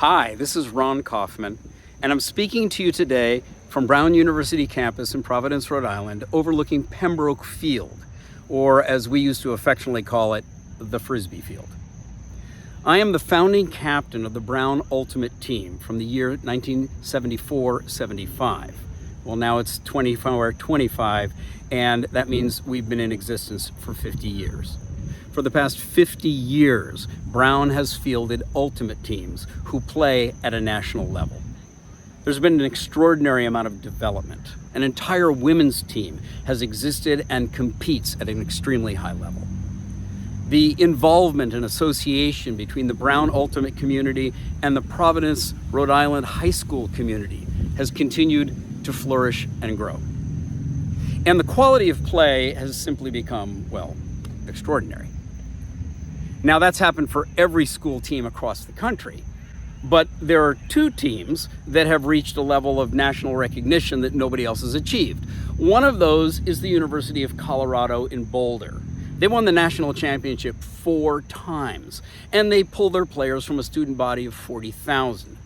Hi, this is Ron Kaufman, and I'm speaking to you today from Brown University campus in Providence, Rhode Island, overlooking Pembroke Field, or as we used to affectionately call it, the Frisbee Field. I am the founding captain of the Brown Ultimate Team from the year 1974-75. Well, now it's 25, and that means we've been in existence for 50 years. For the past 50 years, Brown has fielded ultimate teams who play at a national level. There's been an extraordinary amount of development. An entire women's team has existed and competes at an extremely high level. The involvement and association between the Brown Ultimate community and the Providence, Rhode Island high school community has continued to flourish and grow. And the quality of play has simply become, well, extraordinary. Now, that's happened for every school team across the country, but there are two teams that have reached a level of national recognition that nobody else has achieved. One of those is the University of Colorado in Boulder. They won the national championship 4 times, and they pull their players from a student body of 40,000.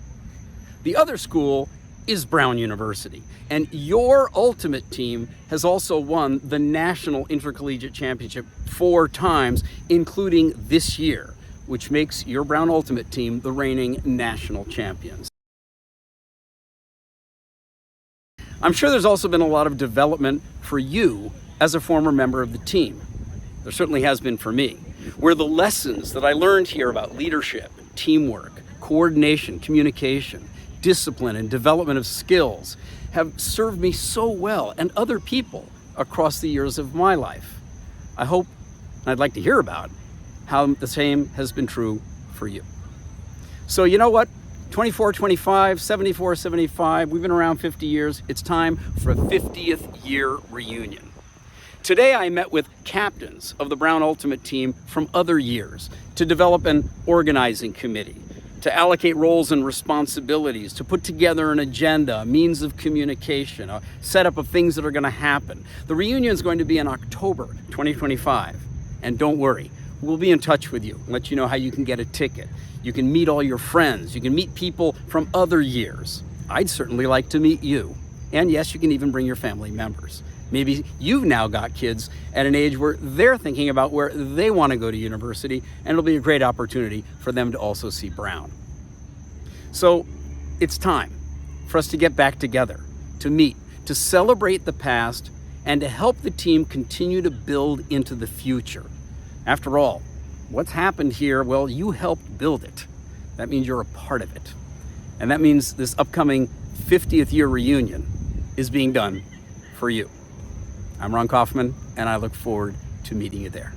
The other school is Brown University, and your ultimate team has also won the National Intercollegiate Championship 4 times, including this year, which makes your Brown Ultimate team the reigning national champions. I'm sure there's also been a lot of development for you as a former member of the team. There certainly has been for me, where the lessons that I learned here about leadership, teamwork, coordination, communication, discipline, and development of skills have served me so well and other people across the years of my life. I hope, and I'd like to hear about, how the same has been true for you. So you know what? 24, 25, 74, 75, we've been around 50 years. It's time for a 50th year reunion. Today I met with captains of the Brown Ultimate team from other years to develop an organizing committee, to allocate roles and responsibilities, to put together an agenda, a means of communication, a setup of things that are going to happen. The reunion is going to be in October 2025. And don't worry, we'll be in touch with you and let you know how you can get a ticket. You can meet all your friends. You can meet people from other years. I'd certainly like to meet you. And yes, you can even bring your family members. Maybe you've now got kids at an age where they're thinking about where they want to go to university, and it'll be a great opportunity for them to also see Brown. So it's time for us to get back together, to meet, to celebrate the past, and to help the team continue to build into the future. After all, what's happened here, well, you helped build it. That means you're a part of it. And that means this upcoming 50th year reunion is being done for you. I'm Ron Kaufman, and I look forward to meeting you there.